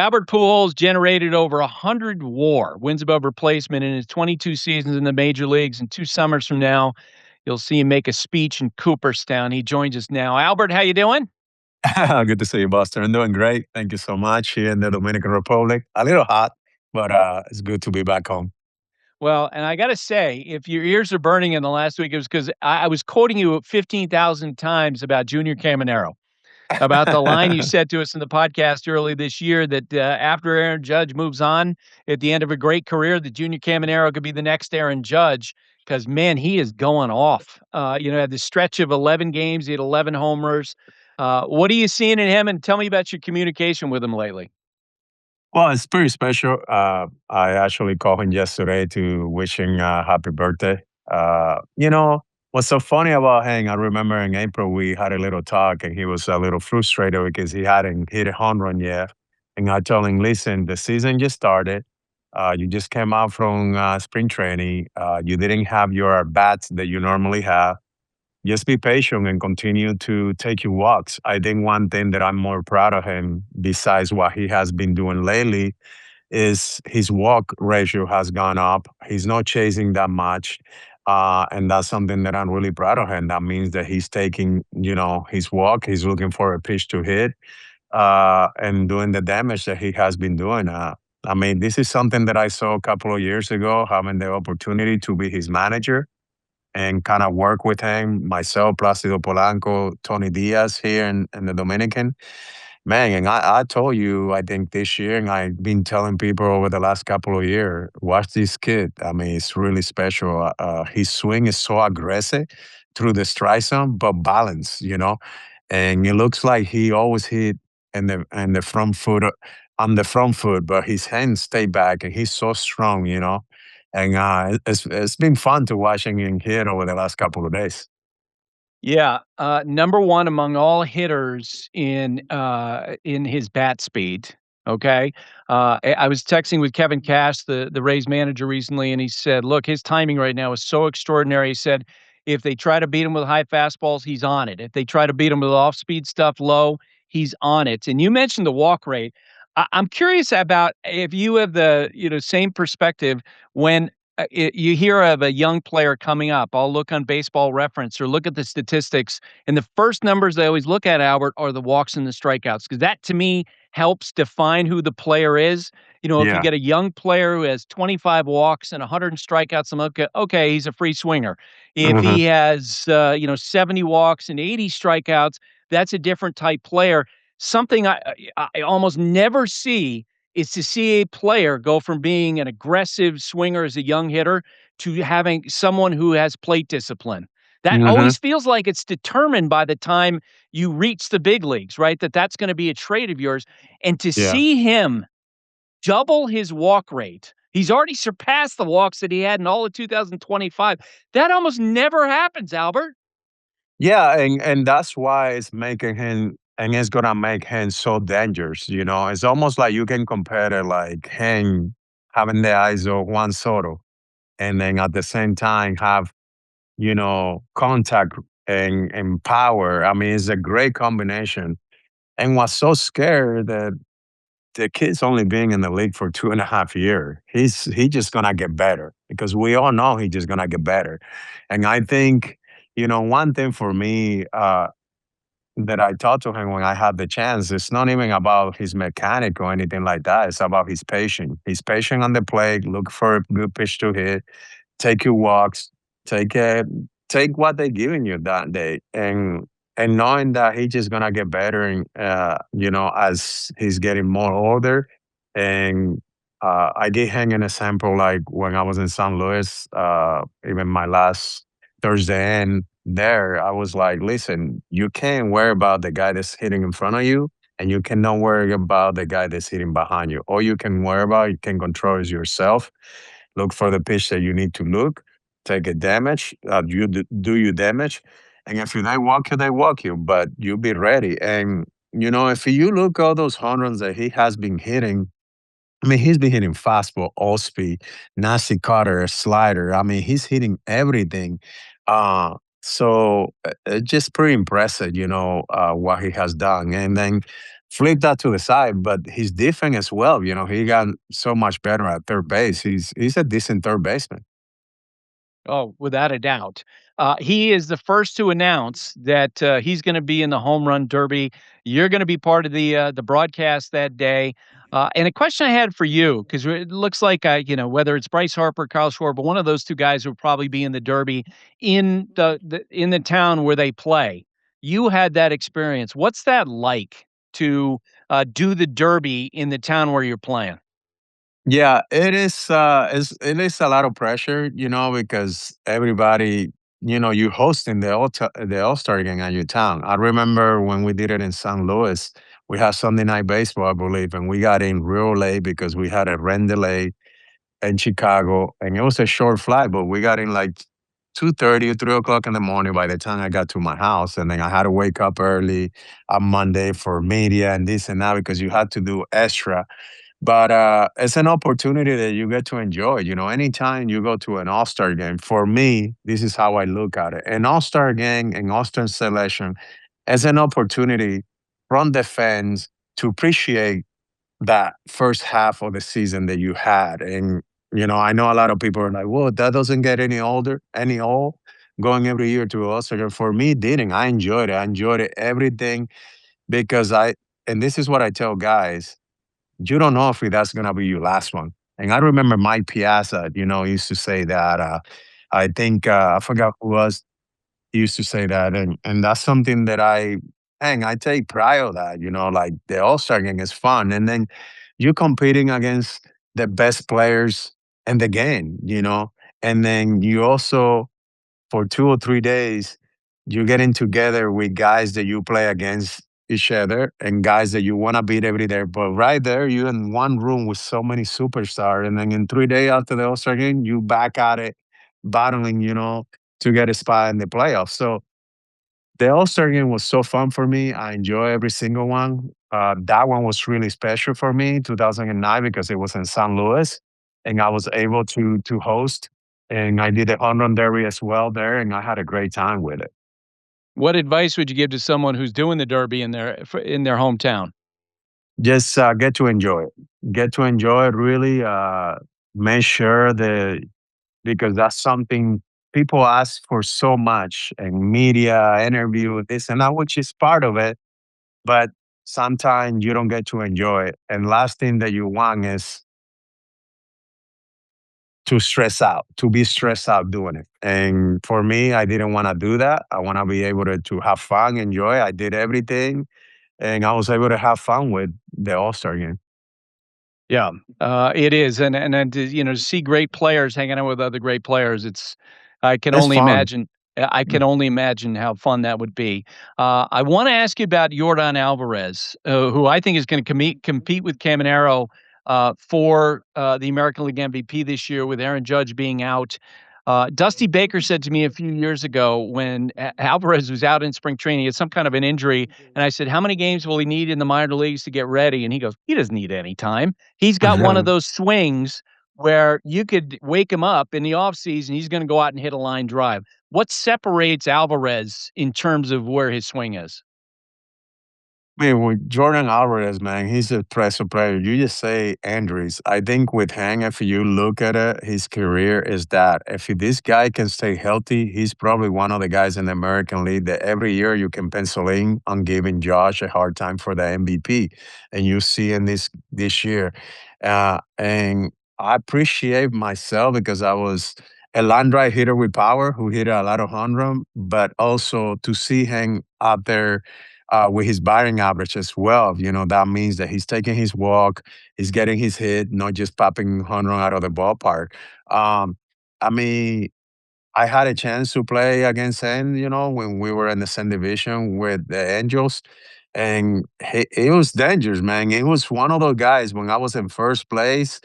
Albert Pujols generated over 100 WAR, wins above replacement, in his 22 seasons in the major leagues. And 2 summers from now, you'll see him make a speech in Cooperstown. He joins us now. Albert, how you doing? Good to see you, Buster. I'm doing great. Thank you so much here in the Dominican Republic. A little hot, but it's good to be back home. Well, and I got to say, if your ears are burning in the last week, it was because I was quoting you 15,000 times about Junior Caminero, about the line you said to us in the podcast early this year that after Aaron Judge moves on at the end of a great career, that Junior Caminero could be the next Aaron Judge because, man, he is going off. Had this stretch of 11 games, he had 11 homers. What are you seeing in him? And tell me about your communication with him lately. Well, it's pretty special. I actually called him yesterday to wish him happy birthday. What's so funny about him, I remember in April we had a little talk and he was a little frustrated because he hadn't hit a home run yet. And I told him, listen, the season just started. You just came out from spring training. You didn't have your bats that you normally have. Just be patient and continue to take your walks. I think one thing that I'm more proud of him, besides what he has been doing lately, is his walk ratio has gone up. He's not chasing that much. And that's something that I'm really proud of him. That means that he's taking, his walk, he's looking for a pitch to hit, and doing the damage that he has been doing. I mean, this is something that I saw a couple of years ago, having the opportunity to be his manager and kind of work with him, myself, Placido Polanco, Tony Diaz here in the Dominican. Man, and I told you, I think this year, and I've been telling people over the last couple of years, watch this kid. I mean, it's really special. His swing is so aggressive through the strike zone, but balanced. And it looks like he always hit in the front foot on the front foot, but his hands stay back, and he's so strong. And it's been fun to watching him hit over the last couple of days. Yeah, number 1 among all hitters in his bat speed, okay? I was texting with Kevin Cash, the Rays manager recently, and he said, "Look, his timing right now is so extraordinary." He said, "If they try to beat him with high fastballs, he's on it. If they try to beat him with off-speed stuff low, he's on it." And you mentioned the walk rate. I'm curious about if you have the, same perspective when you hear of a young player coming up. I'll look on Baseball Reference or look at the statistics, and the first numbers they always look at, Albert, are the walks and the strikeouts because that to me helps define who the player is. If you Yeah. get a young player who has 25 walks and 100 strikeouts, I'm okay, he's a free swinger. If Hmm. he has 70 walks and 80 strikeouts, that's a different type player. Something I almost never see is to see a player go from being an aggressive swinger as a young hitter to having someone who has plate discipline. That Hmm. always feels like it's determined by the time you reach the big leagues, right? That's gonna be a trait of yours, and to Yeah. see him double his walk rate, he's already surpassed the walks that he had in all of 2025. That almost never happens, Albert. Yeah, and that's why it's making him and it's gonna make him so dangerous. It's almost like you can compare it like him having the eyes of Juan Soto and then at the same time have, contact and power. I mean, it's a great combination. And what's so scary that the kid's only being in the league for 2.5 years. He just gonna get better because we all know he's just gonna get better. And I think, one thing for me, that I talked to him when I had the chance, it's not even about his mechanic or anything like that. It's about his patience. He's patient on the plate, look for a good pitch to hit, take your walks, take a take what they're giving you that day, and knowing that he's just gonna get better, and as he's getting more older. And I did hang an example like when I was in St. Louis, even my last Thursday end there, I was like, listen, you can't worry about the guy that's hitting in front of you, and you cannot worry about the guy that's hitting behind you. All you can worry about, you can control is yourself. Look for the pitch that you need to look, take a damage, do you damage. And if they walk you, they walk you, but you be ready. And, if you look all those home runs that he has been hitting, I mean, he's been hitting fastball, all speed, nasty cutter, slider. I mean, he's hitting everything. So it's just pretty impressive, what he has done. And then flip that to the side, but his defense as well, he got so much better at third base. He's a decent third baseman. Oh, without a doubt. He is the first to announce that he's going to be in the home run derby. You're going to be part of the broadcast that day. And a question I had for you, because it looks like whether it's Bryce Harper, Kyle Schwarber, one of those two guys will probably be in the derby in the town where they play. You had that experience. What's that like to do the derby in the town where you're playing? Yeah, it is a lot of pressure, because everybody, you hosting the All-Star game at your town. I remember when we did it in St. Louis, we had Sunday night baseball, I believe, and we got in real late because we had a rain delay in Chicago, and it was a short flight, but we got in like 2:30 or 3 o'clock in the morning by the time I got to my house. And then I had to wake up early on Monday for media and this and that because you had to do extra. But it's an opportunity that you get to enjoy. Anytime you go to an All Star game, for me, this is how I look at it. An All Star game, an All Star selection, as an opportunity from the fans to appreciate that first half of the season that you had. And, I know a lot of people are like, well, that doesn't get any older, any old going every year to Oscar. For me, it didn't. I enjoyed it. I enjoyed it everything because and this is what I tell guys, you don't know if that's going to be your last one. And I remember Mike Piazza, used to say that. I think, I forgot who was, he used to say that, and that's something that I take pride of that. Like the All Star game is fun, and then you're competing against the best players in the game. And then you also for 2 or 3 days you're getting together with guys that you play against each other and guys that you want to beat every day. But right there, you're in one room with so many superstars, and then in 3 days after the All Star game, you back at it, battling, to get a spot in the playoffs. So the All-Star game was so fun for me. I enjoy every single one. That one was really special for me, 2009, because it was in St. Louis, and I was able to host, and I did the home run derby as well there, and I had a great time with it. What advice would you give to someone who's doing the derby in their hometown? Just get to enjoy it. Get to enjoy it. Really, make sure that because that's something people ask for so much, and media, interview, this and that, which is part of it, but sometimes you don't get to enjoy it. And last thing that you want is to stress out, to be stressed out doing it. And for me, I didn't want to do that. I want to be able to have fun, enjoy. I did everything, and I was able to have fun with the All Star game. Yeah, it is, and to, to see great players hanging out with other great players, I can It's only fun. imagine. I can only imagine how fun that would be. I want to ask you about Jordan Alvarez, who I think is going to compete with Caminero for the American League MVP this year, with Aaron Judge being out. Dusty Baker said to me a few years ago when Alvarez was out in spring training, he had some kind of an injury, and I said, "How many games will he need in the minor leagues to get ready?" And he goes, "He doesn't need any time. He's got one of those swings where you could wake him up in the offseason, he's gonna go out and hit a line drive." What separates Alvarez in terms of where his swing is? I mean, with Jordan Alvarez, man, he's a pressure player. You just say Andrews. I think with Hank, if you look at it, his career is that if this guy can stay healthy, he's probably one of the guys in the American League that every year you can pencil in on giving Josh a hard time for the MVP. And you see in this year. And I appreciate myself because I was a line drive hitter with power who hit a lot of home run, but also to see him out there with his batting average as well. That means that he's taking his walk, he's getting his hit, not just popping home run out of the ballpark. Um, I mean, I had a chance to play against him, when we were in the same division with the Angels. And it was dangerous, man. It was one of those guys when I was in first place.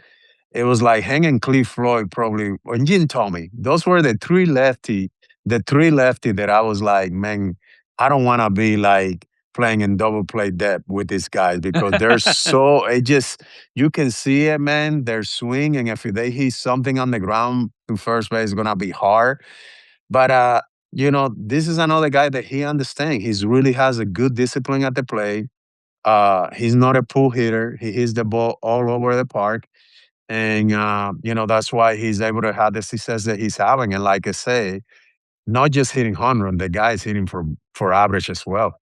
It was like hanging Cliff Floyd probably, and Jim Tommy. Those were the three lefty that I was like, man, I don't want to be like playing in double play depth with these guys because they're so, it just, you can see it, man. Their swing, and if they hit something on the ground to first base, it's going to be hard. But, this is another guy that he understands. He really has a good discipline at the plate. He's not a pull hitter. He hits the ball all over the park. And, that's why he's able to have the success that he's having. And like I say, not just hitting home run, the guy is hitting for average as well.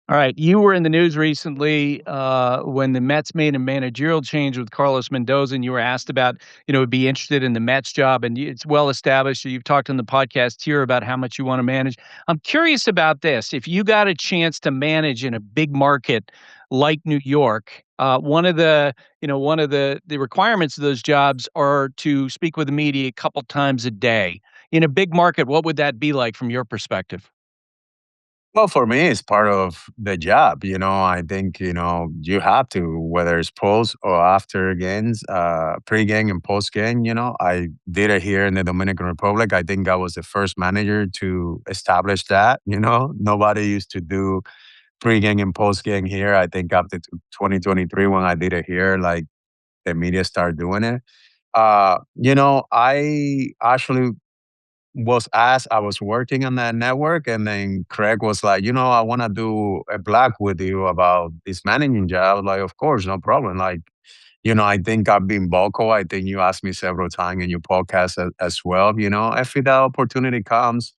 All right, you were in the news recently when the Mets made a managerial change with Carlos Mendoza, and you were asked about, would be interested in the Mets job, and it's well established. You've talked on the podcast here about how much you want to manage. I'm curious about this. If you got a chance to manage in a big market like New York, one of the requirements of those jobs are to speak with the media a couple times a day. In a big market, what would that be like from your perspective? Well, for me, it's part of the job. I think, you have to, whether it's post or after games, pre-game and post-game. I did it here in the Dominican Republic. I think I was the first manager to establish that. Nobody used to do pre-game and post-game here. I think after 2023, when I did it here, like the media started doing it. I actually was asked, I was working on that network, and then Craig was like, I want to do a blog with you about this managing job. I was like, of course, no problem. Like, I think I've been vocal. I think you asked me several times in your podcast as well. If that opportunity comes,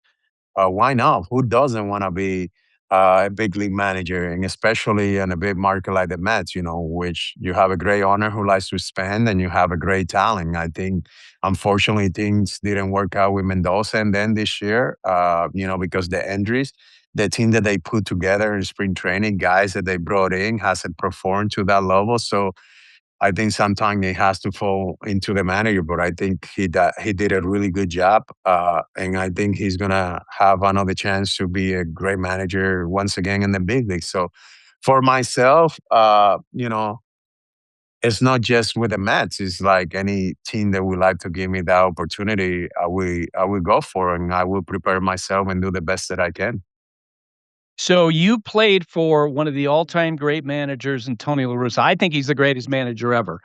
why not? Who doesn't want to be a big league manager, and especially in a big market like the Mets, which you have a great owner who likes to spend, and you have a great talent. I think, unfortunately, things didn't work out with Mendoza, and then this year, because the injuries, the team that they put together in spring training, guys that they brought in, hasn't performed to that level. So I think sometimes it has to fall into the manager, but I think he did a really good job, and I think he's gonna have another chance to be a great manager once again in the big league. So, for myself, it's not just with the Mets. It's like any team that would like to give me that opportunity, I will go for it, and I will prepare myself and do the best that I can. So you played for one of the all-time great managers in Tony La Russa. I think he's the greatest manager ever.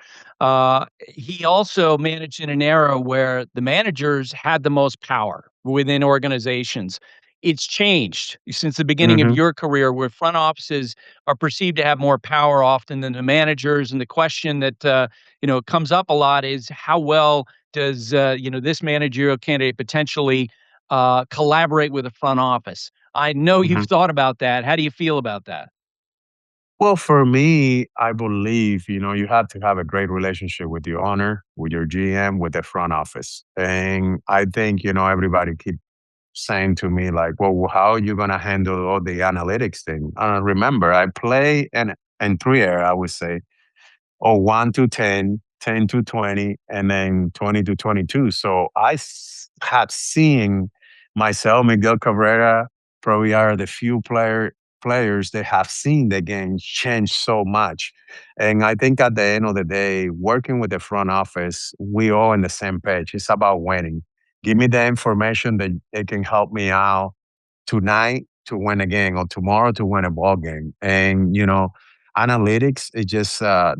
He also managed in an era where the managers had the most power within organizations. It's changed since the beginning of Hmm. your career, where front offices are perceived to have more power often than the managers. And the question that comes up a lot is how well does this managerial candidate potentially collaborate with the front office? I know you've thought about that. How do you feel about that? Well, for me, I believe, you have to have a great relationship with your owner, with your GM, with the front office. And I think, everybody keep saying to me like, well, how are you going to handle all the analytics thing? Remember, I play in three areas, I would say, or 1 to 10, 10 to 20, and then 20 to 22. So had seen myself, Miguel Cabrera, probably are the few players that have seen the game change so much. And I think at the end of the day, working with the front office, we all on the same page. It's about winning. Give me the information that it can help me out tonight to win a game or tomorrow to win a ball game. And analytics is just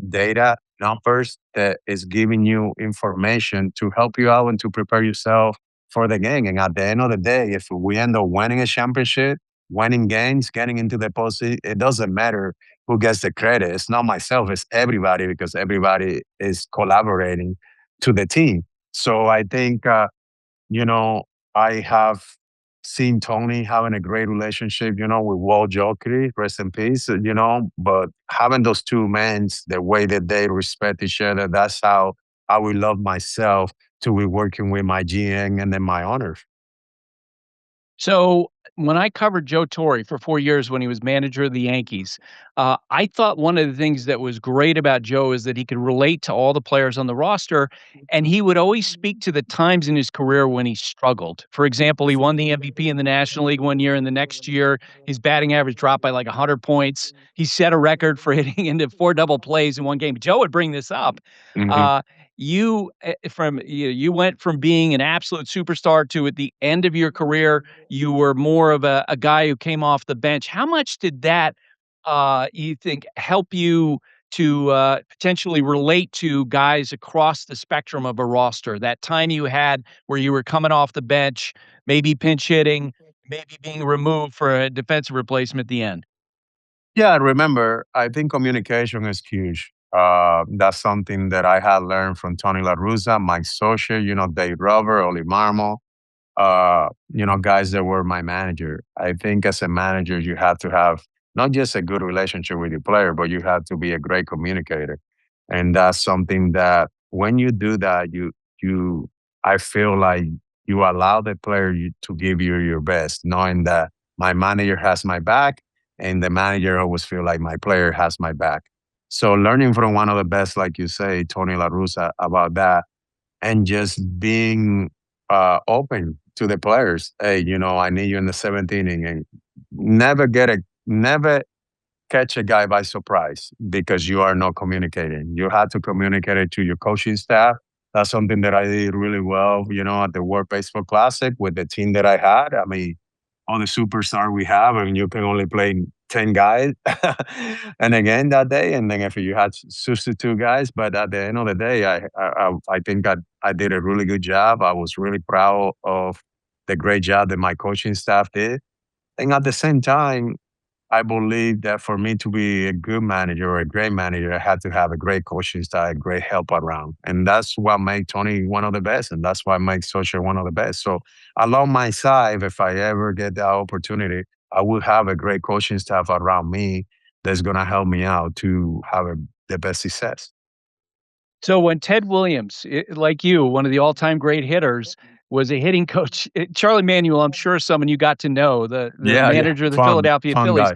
data numbers that is giving you information to help you out and to prepare yourself for the game. And at the end of the day, if we end up winning a championship, winning games, getting into the postseason, it doesn't matter who gets the credit. It's not myself, it's everybody because everybody is collaborating to the team. So I think you know, I have seen Tony having a great relationship, with Walt Jokery, rest in peace, but having those two men, the way that they respect each other, that's how I will love myself to be working with my GM and then my owner. So when I covered Joe Torre for 4 years when he was manager of the Yankees, I thought one of the things that was great about Joe is that he could relate to all the players on the roster, and he would always speak to the times in his career when he struggled. For example, he won the MVP in the National League one year, and the next year his batting average dropped by like 100 points. He set a record for hitting into 4 double plays in one game. Joe would bring this up. Hmm. Uh, you went from being an absolute superstar to at the end of your career you were more of a guy who came off the bench. How much did that, you think, help you to, potentially relate to guys across the spectrum of a roster? That time you had where you were coming off the bench, maybe pinch hitting, maybe being removed for a defensive replacement at the end? Yeah, remember, I think communication is huge. That's something that I had learned from Tony La Russa, Mike Scioscia, Dave Rover, Oli Marmol, guys that were my manager. I think as a manager, you have to have not just a good relationship with your player, but you have to be a great communicator. And that's something that when you do that, you, I feel like you allow the player to give you your best, knowing that my manager has my back and the manager always feel like my player has my back. So learning from one of the best, like you say, Tony La Russa, about that and just being open to the players. Hey, I need you in the seventh inning, and never catch a guy by surprise because you are not communicating. You had to communicate it to your coaching staff. That's something that I did really well, at the World Baseball Classic with the team that I had. I mean, all the superstar we have, and you can only play 10 guys. And again that day, and then if you had substitute guys, but at the end of the day, I think I did a really good job. I was really proud of the great job that my coaching staff did. And at the same time, I believe that for me to be a good manager or a great manager, I had to have a great coaching style, great help around. And that's what made Tony one of the best. And that's what makes Social one of the best. So along my side, if I ever get that opportunity, I will have a great coaching staff around me that's going to help me out to have the best success. So when Ted Williams, like you, one of the all-time great hitters, was a hitting coach, Charlie Manuel, I'm sure someone you got to know, the Yeah, yeah. manager of the Fun, Philadelphia fun Phillies. guy.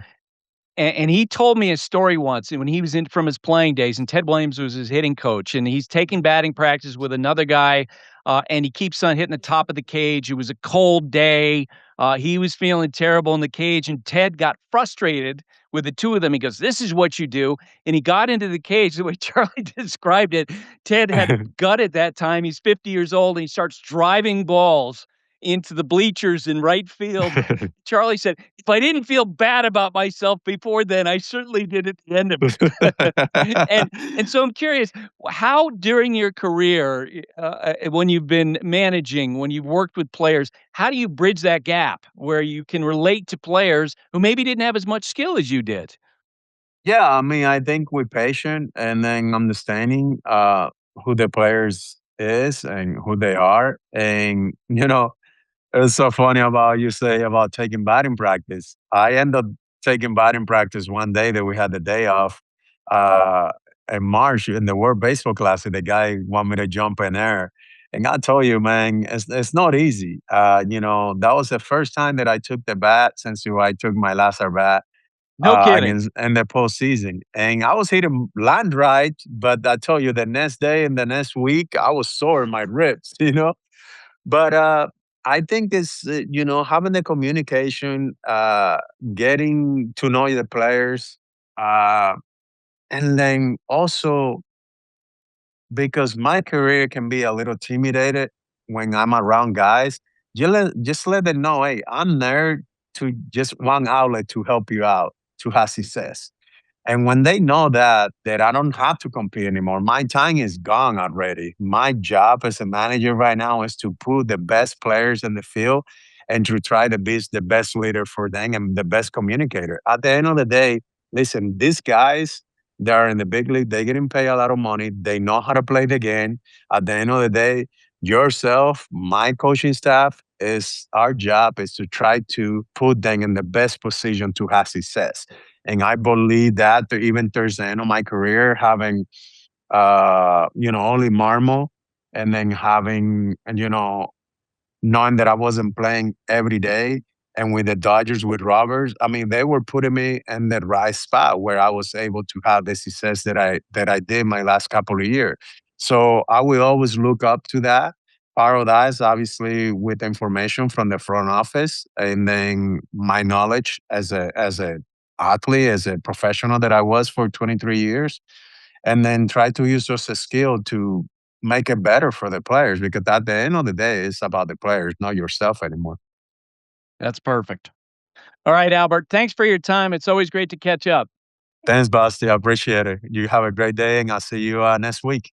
And he told me a story once when he was in from his playing days, and Ted Williams was his hitting coach, and he's taking batting practice with another guy, and he keeps on hitting the top of the cage. It was a cold day. He was feeling terrible in the cage, and Ted got frustrated with the two of them. He goes, "This is what you do." And he got into the cage the way Charlie described it. Ted had a gut at that time. He's 50 years old, and he starts driving balls into the bleachers in right field. Charlie said, "If I didn't feel bad about myself before then, I certainly did at the end of it." And so I'm curious, how during your career, when you've been managing, when you've worked with players, how do you bridge that gap where you can relate to players who maybe didn't have as much skill as you did? Yeah, I mean, I think we're patient and then understanding who the players is and who they are. And, it's so funny about you say about taking batting practice. I ended up taking batting practice one day that we had the day off uh, in March in the World Baseball Classic. The guy wanted me to jump in there. And I told you, man, it's not easy. That was the first time that I took the bat since I took my last at bat No kidding. against in the postseason. And I was hitting land right, but I told you the next day and the next week, I was sore in my ribs, But I think it's, having the communication, getting to know the players, uh, and then also because my career can be a little intimidated when I'm around guys, just let them know, hey, I'm there to just one outlet to help you out to have success. And when they know that I don't have to compete anymore, my time is gone already. My job as a manager right now is to put the best players in the field and to try to be the best leader for them and the best communicator. At the end of the day, listen, these guys, they're in the big league, they're getting paid a lot of money, they know how to play the game. At the end of the day, yourself, my coaching staff, is our job is to try to put them in the best position to have success. And I believe that even towards the end of my career, having only Marmo and then having knowing that I wasn't playing every day and with the Dodgers with Roberts, I mean, they were putting me in the right spot where I was able to have the success that I did my last couple of years. So I will always look up to that. Part of that is obviously with information from the front office and then my knowledge as a athlete, as a professional that I was for 23 years and then try to use those as a skill to make it better for the players because at the end of the day, it's about the players, not yourself anymore. That's perfect. All right, Albert, thanks for your time. It's always great to catch up. Thanks, Basti. I appreciate it. You have a great day, and I'll see you next week.